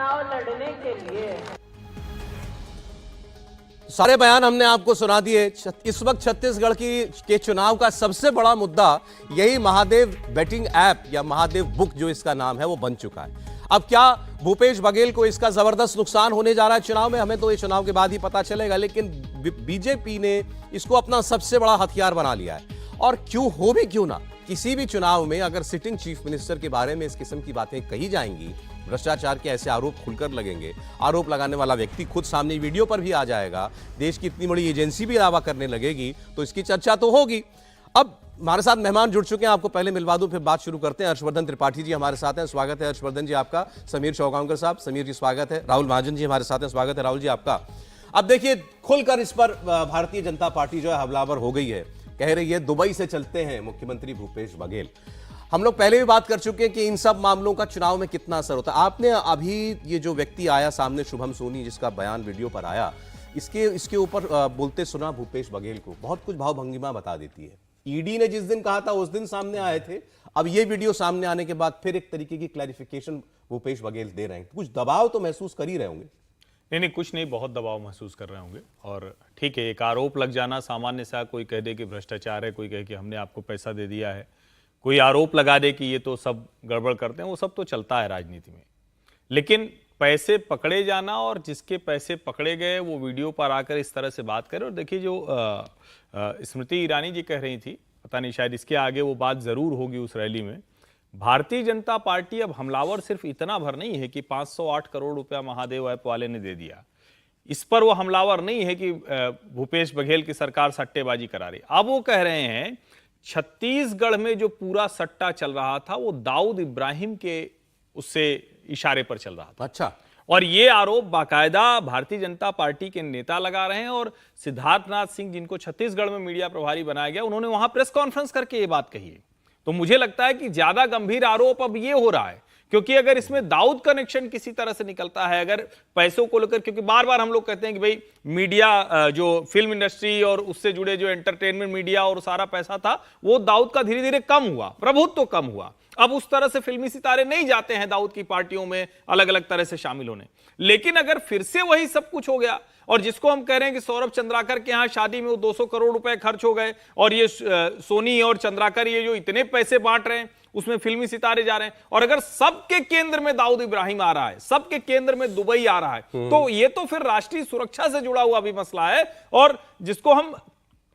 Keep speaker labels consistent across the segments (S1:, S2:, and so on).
S1: चुनाव लड़ने के लिए।
S2: सारे बयान हमने आपको सुना दिए। इस वक्त छत्तीसगढ़ के चुनाव का सबसे बड़ा मुद्दा यही महादेव बेटिंग ऐप या महादेव बुक जो इसका नाम है वो बन चुका है। अब क्या भूपेश बघेल को इसका जबरदस्त नुकसान होने जा रहा है चुनाव में, हमें तो ये चुनाव के बाद ही पता चलेगा, लेकिन बीजेपी ने इसको अपना सबसे बड़ा हथियार बना लिया है। और क्यों भी क्यों ना, किसी भी चुनाव में अगर सिटिंग चीफ मिनिस्टर के बारे में इस किस्म की बातें कही जाएंगी, भ्रष्टाचार के ऐसे आरोप खुलकर लगेंगे, आरोप लगाने वाला व्यक्ति खुद सामने वीडियो पर भी आ जाएगा, देश की इतनी बड़ी एजेंसी भी दावा करने लगेगी, तो इसकी चर्चा तो होगी। अब हमारे साथ मेहमान जुड़ चुके हैं, आपको पहले मिलवा दूं फिर बात शुरू करते हैं। हर्षवर्धन त्रिपाठी जी हमारे साथ हैं, स्वागत है हर्षवर्धन जी आपका। समीर चौगांवकर साहब, समीर जी स्वागत है। राहुल महाजन जी हमारे साथ हैं, स्वागत है राहुल जी आपका। अब देखिए, खुलकर इस पर भारतीय जनता पार्टी जो है हमलावर हो गई है, कह रही है दुबई से चलते हैं मुख्यमंत्री भूपेश बघेल। हम लोग पहले भी बात कर चुके हैं कि इन सब मामलों का चुनाव में कितना असर होता है। आपने अभी ये जो व्यक्ति आया सामने, शुभम सोनी, जिसका बयान वीडियो पर आया, इसके ऊपर बोलते सुना भूपेश बघेल को, बहुत कुछ भावभंगिमा बता देती है। ईडी ने जिस दिन कहा था उस दिन सामने आए थे, अब ये वीडियो सामने आने के बाद फिर एक तरीके की क्लैरिफिकेशन भूपेश बघेल दे रहे हैं। कुछ दबाव तो महसूस कर ही रहे होंगे।
S3: नहीं, कुछ नहीं, बहुत दबाव महसूस कर रहे होंगे। और ठीक है, एक आरोप लग जाना सामान्य सा, कोई कह दे कि भ्रष्टाचार है, कोई कहे कि हमने आपको पैसा दे दिया है, कोई आरोप लगा दे कि ये तो सब गड़बड़ करते हैं, वो सब तो चलता है राजनीति में। लेकिन पैसे पकड़े जाना और जिसके पैसे पकड़े गए वो वीडियो पर आकर इस तरह से बात करे, और देखिए जो स्मृति ईरानी जी कह रही थी, पता नहीं शायद इसके आगे वो बात जरूर होगी उस रैली में। भारतीय जनता पार्टी अब हमलावर सिर्फ इतना भर नहीं है कि 508 करोड़ रुपया महादेव ऐप वाले ने दे दिया, इस पर वो हमलावर नहीं है कि भूपेश बघेल की सरकार सट्टेबाजी करा रही। अब वो कह रहे हैं छत्तीसगढ़ में जो पूरा सट्टा चल रहा था वो दाऊद इब्राहिम के उससे इशारे पर चल रहा था।
S2: अच्छा।
S3: और ये आरोप बाकायदा भारतीय जनता पार्टी के नेता लगा रहे हैं। और सिद्धार्थनाथ सिंह, जिनको छत्तीसगढ़ में मीडिया प्रभारी बनाया गया, उन्होंने वहां प्रेस कॉन्फ्रेंस करके ये बात कही है। तो मुझे लगता है कि ज्यादा गंभीर आरोप अब ये हो रहा है, क्योंकि अगर इसमें दाऊद कनेक्शन किसी तरह से निकलता है, अगर पैसों को लेकर, क्योंकि बार बार हम लोग कहते हैं कि भाई मीडिया, जो फिल्म इंडस्ट्री और उससे जुड़े जो एंटरटेनमेंट मीडिया और सारा पैसा था, वो दाऊद का धीरे धीरे कम हुआ, प्रभुत्व तो कम हुआ। अब उस तरह से फिल्मी सितारे नहीं जाते हैं दाऊद की पार्टियों में अलग अलग तरह से शामिल होने। लेकिन अगर फिर से वही सब कुछ हो गया, और जिसको हम कह रहे हैं कि सौरभ चंद्राकर के यहां शादी में वो 200 करोड़ रुपए खर्च हो गए, और ये सोनी और चंद्राकर ये जो इतने पैसे बांट रहे हैं उसमें फिल्मी सितारे जा रहे हैं, और अगर सबके केंद्र में दाऊद इब्राहिम आ रहा है, सबके केंद्र में दुबई आ रहा है, तो ये तो फिर राष्ट्रीय सुरक्षा से जुड़ा हुआ भी मसला है। और जिसको हम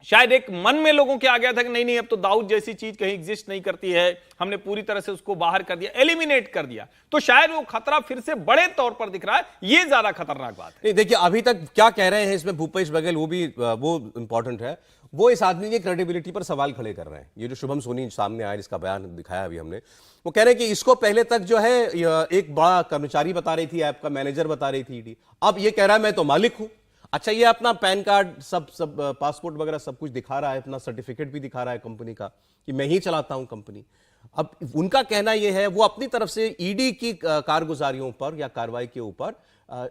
S3: शायद एक मन में लोगों के आ गया था कि नहीं अब तो दाऊद जैसी चीज कहीं एग्जिस्ट नहीं करती है, हमने पूरी तरह से उसको बाहर कर दिया, एलिमिनेट कर दिया, तो शायद वो खतरा फिर से बड़े तौर पर दिख रहा है। ये ज्यादा खतरनाक बात है।
S2: देखिए, अभी तक क्या कह रहे हैं इसमें भूपेश बघेल, वो इंपॉर्टेंट है। वो इस आदमी की क्रेडिबिलिटी पर सवाल खड़े कर रहे हैं। ये जो शुभम सोनी सामने आया, जिसका बयान दिखाया अभी हमने, वो कह रहे हैं कि इसको पहले तक जो है एक बड़ा कर्मचारी बता रही थी, ऐप का मैनेजर बता रही थी ईडी, अब ये कह रहा है मैं तो मालिक हूं। अच्छा, ये अपना पैन कार्ड सब पासपोर्ट वगैरह सब कुछ दिखा रहा है, अपना सर्टिफिकेट भी दिखा रहा है कंपनी का कि मैं ही चलाता हूं कंपनी। अब उनका कहना यह है, वो अपनी तरफ से ईडी की कारगुजारियों पर या कार्रवाई के ऊपर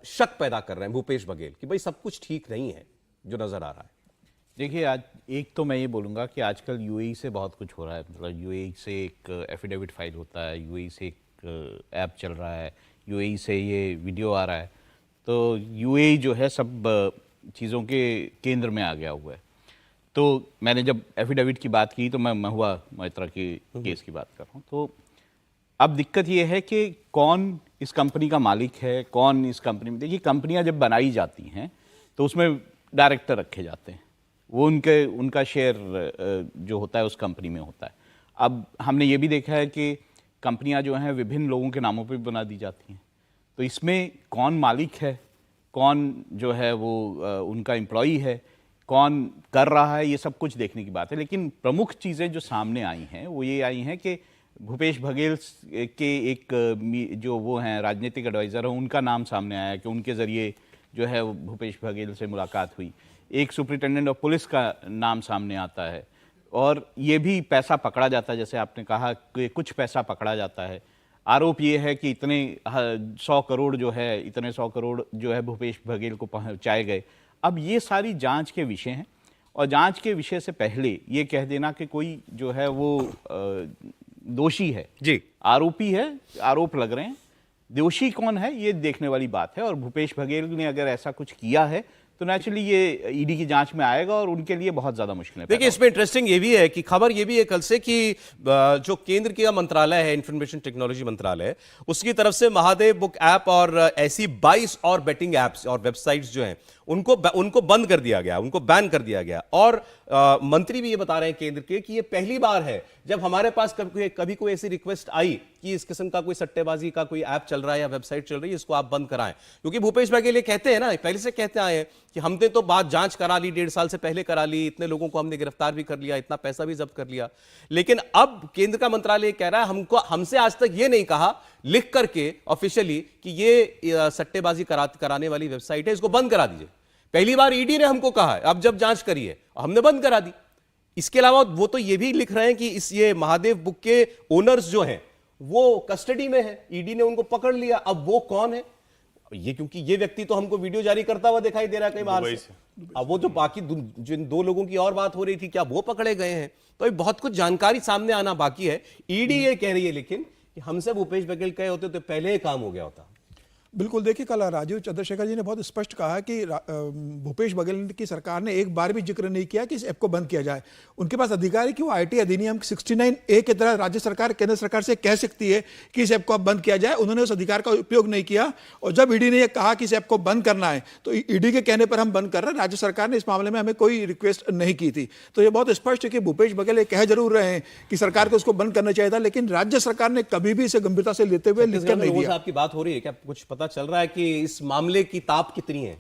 S2: शक पैदा कर रहे हैं भूपेश बघेल कि भाई सब कुछ ठीक नहीं है जो नजर आ रहा है।
S4: देखिए, आज एक तो मैं ये बोलूँगा कि आजकल यूएई से बहुत कुछ हो रहा है। मतलब यूएई से एक एफिडेविट फाइल होता है, यूएई से एक ऐप चल रहा है, यूएई से ये वीडियो आ रहा है। तो यूएई जो है सब चीज़ों के केंद्र में आ गया हुआ है। तो मैंने जब एफिडेविट की बात की तो मैं महुआ मोइत्रा के केस की बात कर रहा हूँ। तो अब दिक्कत ये है कि कौन इस कंपनी का मालिक है, कौन इस कंपनी में। देखिए, कंपनियां जब बनाई जाती हैं तो उसमें डायरेक्टर रखे जाते हैं, वो उनका शेयर जो होता है उस कंपनी में होता है। अब हमने ये भी देखा है कि कंपनियां जो हैं विभिन्न लोगों के नामों पर बना दी जाती हैं। तो इसमें कौन मालिक है, कौन जो है वो उनका एम्प्लॉई है, कौन कर रहा है, ये सब कुछ देखने की बात है। लेकिन प्रमुख चीज़ें जो सामने आई हैं वो ये आई हैं कि भूपेश बघेल के एक जो वो हैं राजनीतिक एडवाइज़र हैं, उनका नाम सामने आया कि उनके ज़रिए जो है वो भूपेश बघेल से मुलाकात हुई। एक सुपरिटेंडेंट ऑफ पुलिस का नाम सामने आता है, और ये भी पैसा पकड़ा जाता है, जैसे आपने कहा कि कुछ पैसा पकड़ा जाता है। आरोप ये है कि इतने 100 करोड़ जो है, इतने 100 करोड़ जो है भूपेश बघेल को पहुंचाए गए। अब ये सारी जांच के विषय हैं, और जांच के विषय से पहले ये कह देना कि कोई जो है वो दोषी है,
S2: जी,
S4: आरोपी है, आरोप लग रहे हैं, दोषी कौन है ये देखने वाली बात है, और भूपेश बघेल ने अगर ऐसा कुछ किया है तो नेचुरली ये ईडी की जांच में आएगा और उनके लिए बहुत ज्यादा मुश्किल है।
S2: देखिए, इसमें इंटरेस्टिंग ये भी है कि खबर ये भी है कल से कि जो केंद्र का मंत्रालय है, इंफॉर्मेशन टेक्नोलॉजी मंत्रालय, उसकी तरफ से महादेव बुक ऐप और ऐसी 22 और बेटिंग एप्स और वेबसाइट्स जो हैं उनको बंद कर दिया गया, उनको बैन कर दिया गया। और मंत्री भी ये बता रहे हैं केंद्र के कि ये पहली बार है जब हमारे पास कभी कोई ऐसी रिक्वेस्ट आई कि इस किस्म का कोई सट्टेबाजी का कोई ऐप चल रहा है या वेबसाइट चल रही है, इसको आप बंद कराएं। क्योंकि भूपेश बघेल ये कहते हैं ना, पहले से कहते आए हैं कि हमने तो बात जांच करा ली, 1.5 साल से पहले करा ली, इतने लोगों को हमने गिरफ्तार भी कर लिया, इतना पैसा भी जब्त कर लिया। लेकिन अब केंद्र का मंत्रालय कह रहा है हमसे आज तक ये नहीं कहा लिख करके ऑफिशियली कि ये सट्टेबाजी कराने वाली वेबसाइट है, इसको बंद करा दीजिए। पहली बार ईडी ने हमको कहा है, अब जब जांच करी है हमने बंद करा दी। इसके अलावा वो तो ये भी लिख रहे हैं कि ये महादेव बुक के ओनर्स जो हैं वो कस्टडी में है, ईडी ने उनको पकड़ लिया। अब वो कौन है ये, क्योंकि ये व्यक्ति तो हमको वीडियो जारी करता हुआ दिखाई दे रहा है कई बार से। अब वो जो बाकी जिन 2 लोगों की और बात हो रही थी, क्या वो पकड़े गए हैं? तो बहुत कुछ जानकारी सामने आना बाकी है। ईडी ये कह रही है लेकिन कि हमसे भूपेश बघेल कहे होते तो पहले ही काम हो गया होता।
S1: बिल्कुल, देखिए कल राजीव चंद्रशेखर जी ने बहुत स्पष्ट कहा कि भूपेश बघेल की सरकार ने एक बार भी जिक्र नहीं किया कि इस ऐप को बंद किया जाए। उनके पास अधिकार है कि वो आईटी अधिनियम 69A की तरह राज्य सरकार केंद्र सरकार से कह सकती है कि इस ऐप को अब बंद किया जाए। उन्होंने उस अधिकार का उपयोग नहीं किया, और जब ईडी ने यह कहा कि इस ऐप को बंद करना है तो ईडी के कहने पर हम बंद कर रहे हैं। राज्य सरकार ने इस मामले में हमें कोई रिक्वेस्ट नहीं की थी। तो ये बहुत स्पष्ट है कि भूपेश बघेल ये कह जरूर रहे हैं कि सरकार को उसको बंद करना चाहिए था, लेकिन राज्य सरकार ने कभी भी इसे गंभीरता से लेते हुए लिखकर नहीं दिया।
S2: आपकी बात हो रही है क्या, कुछ पता चल रहा है कि इस मामले की ताप कितनी है?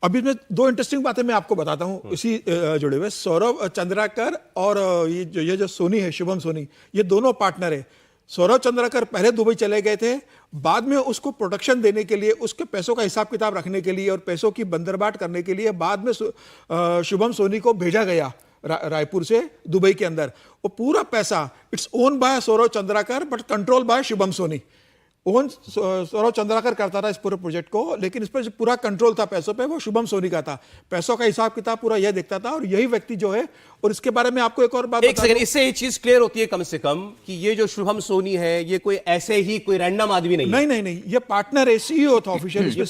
S1: अभी मैं 2 इंटरेस्टिंग बातें मैं आपको बताता हूं इसी जुड़े हुए। सौरभ चंद्राकर और ये जो सोनी है, शुभम सोनी, ये दोनों पार्टनर है। सौरभ चंद्राकर पहले दुबई चले गए थे, बाद में उसको प्रोटेक्शन देने के लिए, उसके पैसों का हिसाब किताब रखने के लिए और पैसों की बंदरबाट करने के लिए बाद में शुभम सोनी को भेजा गया रायपुर से दुबई के अंदर। वो पूरा पैसा it's own by Saurabh Chandrakar but control by Shubham Soni. Own Saurabh Chandrakar करता था इस पूरे प्रोजेक्ट को, लेकिन इस पर जो पूरा कंट्रोल था पैसों पे वो शुभम सोनी का था। पैसों का हिसाब किताब पूरा यह देखता था, और यही व्यक्ति जो है, और इसके बारे में आपको एक और बात,
S2: एक सेकंड, इससे ये चीज क्लियर होती है कम से कम कि ये जो शुभम सोनी है ये कोई ऐसे ही कोई रैंडम आदमी नहीं है।
S1: नहीं, ये पार्टनर है, सीईओ था ऑफिशियल, इसमें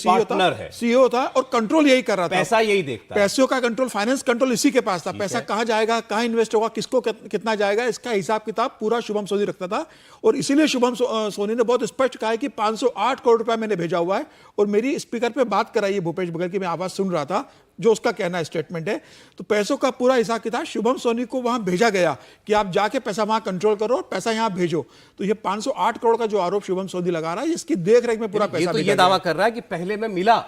S1: सीईओ था और कंट्रोल यही कर रहा था,
S2: पैसा यही देखता है,
S1: पैसों का कंट्रोल, फाइनेंस कंट्रोल इसी के पास था। पैसा कहां जाएगा, कहां इन्वेस्ट होगा, किसको कितना जाएगा, इसका हिसाब किताब पूरा शुभम सोनी रखता था। और इसीलिए शुभम सोनी ने बहुत स्पष्ट कहा है कि 508 करोड़ रुपया मैंने भेजा हुआ है, और मेरी स्पीकर पे बात कराई है भूपेश बघेल की, मैं आवाज सुन रहा था जो उसका कहना स्टेटमेंट है। तो पैसों का पूरा हिसाब किताब शुभम सोनी को वहां भेजा गया कि आप जाके पैसा वहां कंट्रोल करो और पैसा यहां भेजो। तो ये 508 करोड़ का जो आरोप शुभम सोनी लगा रहा है, इसकी देख रेख में पूरा पैसा,
S2: ये दावा कर रहा है कि पहले मैं मिला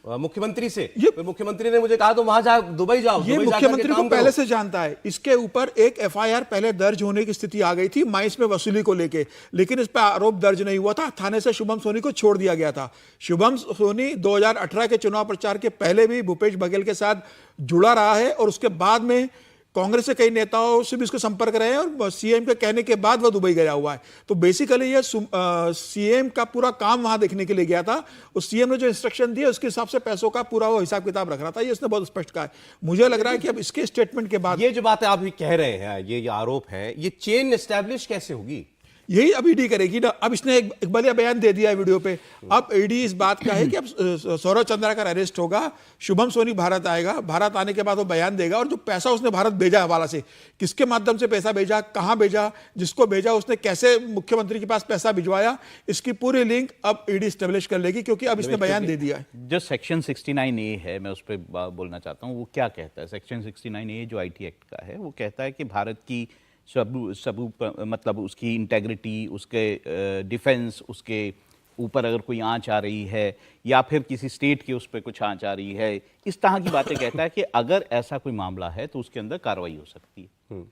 S2: मुख्यमंत्री से, मुख्यमंत्री ने मुझे कहा तो वहां जाओ, दुबई जाओ।
S1: ये मुख्यमंत्री को पहले से जानता है। इसके ऊपर एक एफआईआर पहले दर्ज होने की स्थिति आ गई थी माइंस में वसूली को लेके, लेकिन इस पर आरोप दर्ज नहीं हुआ था। थाने से शुभम सोनी को छोड़ दिया गया था। शुभम सोनी 2018 के चुनाव प्रचार के पहले भी भूपेश बघेल के साथ जुड़ा रहा है, और उसके बाद में कांग्रेस के कई नेताओं से भी इसको संपर्क रहे हैं, और सीएम के कहने के बाद वह दुबई गया हुआ है। तो बेसिकली ये सीएम का पूरा काम वहां देखने के लिए गया था, और सीएम ने जो इंस्ट्रक्शन दिए उसके हिसाब से पैसों का पूरा वो हिसाब किताब रख रहा था। ये इसने बहुत स्पष्ट कहा है। मुझे लग रहा है कि अब इसके स्टेटमेंट के बाद
S2: ये जो बातें आप भी कह रहे हैं, ये आरोप है, ये चेन एस्टैब्लिश कैसे होगी?
S1: यही अब ईडी करेगी ना। अब इसने एक बढ़िया बयान दे दिया है वीडियो पे। अब ईडी इस बात का है कि अब सौरभ चंद्राकर अरेस्ट होगा, शुभम सोनी भारत आएगा, भारत आने के बाद वो बयान देगा, और जो पैसा उसने भारत भेजा हवाला से, किसके माध्यम से पैसा भेजा, कहां भेजा, जिसको भेजा उसने कैसे मुख्यमंत्री के पास पैसा भिजवाया, इसकी पूरी लिंक अब ईडी स्टेब्लिश कर लेगी, क्योंकि अब इसने बयान दे दिया है।
S4: जो सेक्शन 69A है, मैं उस पर बोलना चाहता हूँ। वो क्या कहता है? सेक्शन 69A जो IT एक्ट का है, वो कहता है कि भारत की मतलब उसकी इंटेग्रिटी, उसके डिफेंस, उसके ऊपर अगर कोई आंच आ रही है, या फिर किसी स्टेट की उस पर कुछ आंच आ रही है, इस तरह की बातें कहता है कि अगर ऐसा कोई मामला है तो उसके अंदर कार्रवाई हो सकती है।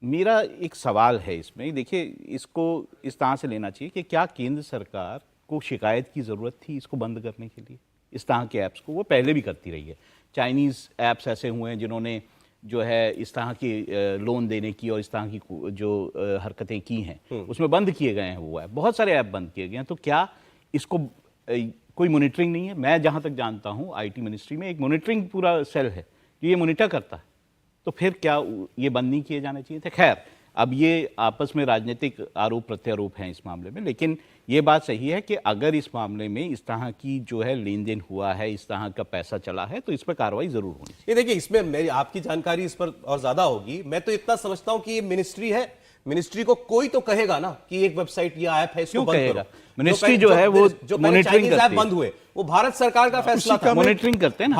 S4: मेरा एक सवाल है इसमें, देखिए इसको इस तरह से लेना चाहिए कि क्या केंद्र सरकार को शिकायत की ज़रूरत थी इसको बंद करने के लिए? इस तरह के ऐप्स को वो पहले भी करती रही है। चाइनीज़ ऐप्स ऐसे हुए हैं जिन्होंने जो है इस तरह की लोन देने की और इस तरह की जो हरकतें की हैं, उसमें बंद किए गए हैं वो ऐप। बहुत सारे ऐप बंद किए गए हैं। तो क्या इसको कोई मॉनिटरिंग नहीं है? मैं जहाँ तक जानता हूँ IT मिनिस्ट्री में एक मॉनिटरिंग पूरा सेल है जो ये मॉनिटर करता है। तो फिर क्या ये बंद नहीं किए जाने चाहिए थे? खैर, अब ये आपस में राजनीतिक आरोप प्रत्यारोप हैं इस मामले में, लेकिन ये बात सही है कि अगर इस मामले में इस तरह की जो है लेन देन हुआ है, इस तरह का पैसा चला है, तो इस पर कार्रवाई जरूर होनी चाहिए।
S2: ये देखिए, इसमें मेरी आपकी जानकारी इस पर और ज्यादा होगी। मैं तो इतना समझता हूं कि ये मिनिस्ट्री है, मिनिस्ट्री को कोई तो कहेगा ना कि एक वेबसाइट या ऐप है, इसको
S4: क्यों
S2: बंद
S4: कहेगा?
S2: करो।
S4: मिनिस्ट्री जो है वो मॉनिटरिंग
S2: ऐप
S4: करती है।
S2: बंद हुए, वो भारत सरकार का फैसला था।
S4: मॉनिटरिंग करते हैं ना।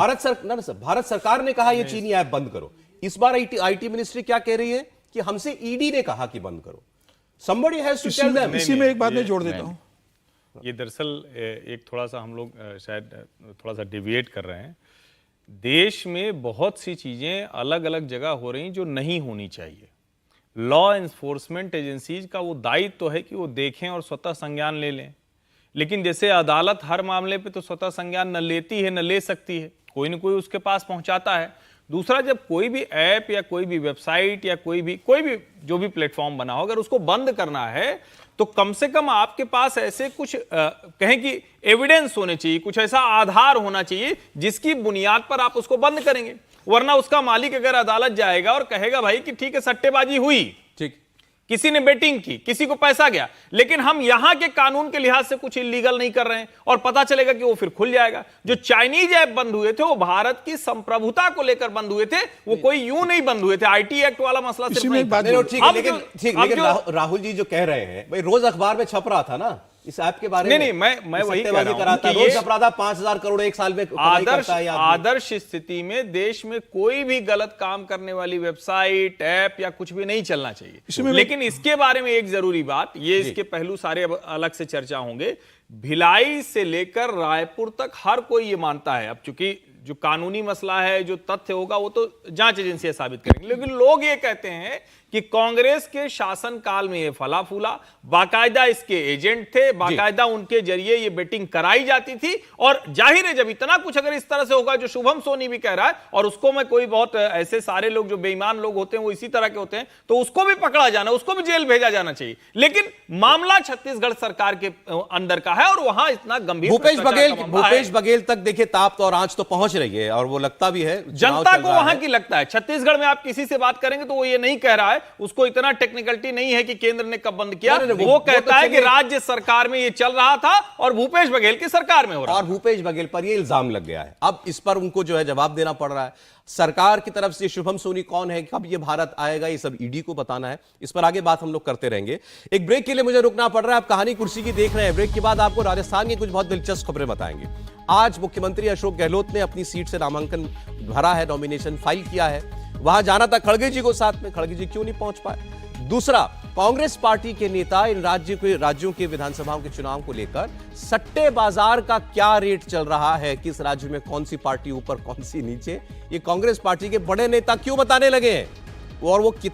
S2: भारत सरकार ने कहा ये चीनी ऐप बंद करो। इस बार आईटी मिनिस्ट्री क्या कह रही है कि हमसे ईडी ने कहा कि बंद करो। Somebody has to tell them।
S1: इसी में एक बात मैं जोड़ देता हूं।
S3: ये दरअसल एक थोड़ा सा हम लोग शायद थोड़ा सा डिविएट कर रहे हैं। देश में बहुत सी चीजें अलग अलग जगह हो रही जो नहीं होनी चाहिए। लॉ एनफोर्समेंट एजेंसीज का वो दायित्व तो है कि वो देखें और स्वतः संज्ञान ले लें, लेकिन जैसे अदालत हर मामले पे तो स्वतः संज्ञान न लेती है न ले सकती है, कोई न कोई उसके पास पहुंचाता है। दूसरा, जब कोई भी ऐप या कोई भी वेबसाइट या कोई भी जो भी प्लेटफॉर्म बना हो, अगर उसको बंद करना है तो कम से कम आपके पास ऐसे कुछ कहें कि एविडेंस होने चाहिए, कुछ ऐसा आधार होना चाहिए जिसकी बुनियाद पर आप उसको बंद करेंगे। वरना उसका मालिक अगर अदालत जाएगा और कहेगा भाई कि ठीक है सट्टेबाजी हुई,
S2: ठीक,
S3: किसी ने बेटिंग की, किसी को पैसा गया, लेकिन हम यहां के कानून के लिहाज से कुछ इलीगल नहीं कर रहे हैं, और पता चलेगा कि वो फिर खुल जाएगा। जो चाइनीज ऐप बंद हुए थे वो भारत की संप्रभुता को लेकर बंद हुए थे, वो कोई यूं नहीं बंद हुए थे। आईटी एक्ट वाला मसला सिर्फ नहीं था।
S2: ठीक है, लेकिन राहुल जी जो कह रहे हैं भाई, रोज अखबार में छप रहा था ना इस ऐप के बारे में।
S3: नहीं, मैं वही कह रहा हूं
S2: कराता
S3: कि
S2: रोज
S3: ये
S2: छप रहा था, 5,000 करोड़ एक साल में
S3: आदर्श स्थिति में देश में कोई भी गलत काम करने वाली वेबसाइट, ऐप या कुछ भी नहीं चलना चाहिए। लेकिन इसके बारे में एक जरूरी बात, ये इसके पहलू सारे अलग से चर्चा होंगे। भिलाई से लेकर रायपुर तक हर कोई ये मानता है, अब चूंकि जो कानूनी मसला है, जो तथ्य होगा वो तो जांच एजेंसी साबित करेंगे, लेकिन लोग ये कहते हैं कि कांग्रेस के शासन काल में ये फला फूला, बाकायदा इसके एजेंट थे, बाकायदा उनके जरिए ये बेटिंग कराई जाती थी। और जाहिर है जब इतना कुछ अगर इस तरह से होगा, जो शुभम सोनी भी कह रहा है, और उसको मैं कोई बहुत ऐसे सारे लोग जो बेईमान लोग होते हैं वो इसी तरह के होते हैं, तो उसको भी पकड़ा जाना, उसको भी जेल भेजा जाना चाहिए। लेकिन मामला छत्तीसगढ़ सरकार के अंदर का है और वहां इतना गंभीर
S2: भूपेश बघेल तक देखिए ताप और आंच तो पहुंच रही है, और वो लगता भी है
S3: जनता को वहां की लगता है। छत्तीसगढ़ में आप किसी से बात करेंगे तो वो ये नहीं कह रहा है, उसको इतना टेक्निकलिटी नहीं है कि केंद्र ने कब बंद किया। वो कहता है कि राज्य सरकार में ये चल रहा था और भूपेश बघेल की सरकार में हो रहा है,
S2: और भूपेश बघेल पर ये इल्जाम लग गया है। अब इस पर उनको जो है जवाब देना पड़ रहा है। सरकार की तरफ से शुभम सोनी कौन है, कब ये भारत आएगा, ये सब ईडी को बताना है। इस पर आगे बात हम लोग करते रहेंगे। एक ब्रेक के लिए मुझे रुकना पड़ रहा है। आप कहानी कुर्सी की देख रहे हैं। ब्रेक के बाद आपको राजस्थान की कुछ बहुत दिलचस्प खबरें बताएंगे। आज मुख्यमंत्री अशोक गहलोत ने अपनी सीट से नामांकन भरा है, नॉमिनेशन फाइल किया है। वहां जाना था खड़गे जी को साथ में, खड़गे जी क्यों नहीं पहुंच पाए। दूसरा, कांग्रेस पार्टी के नेता इन राज्यों के विधानसभाओं के चुनाव को लेकर सट्टे बाजार का क्या रेट चल रहा है, किस राज्य में कौन सी पार्टी ऊपर कौन सी नीचे, ये कांग्रेस पार्टी के बड़े नेता क्यों बताने लगे हैं, और वो कितने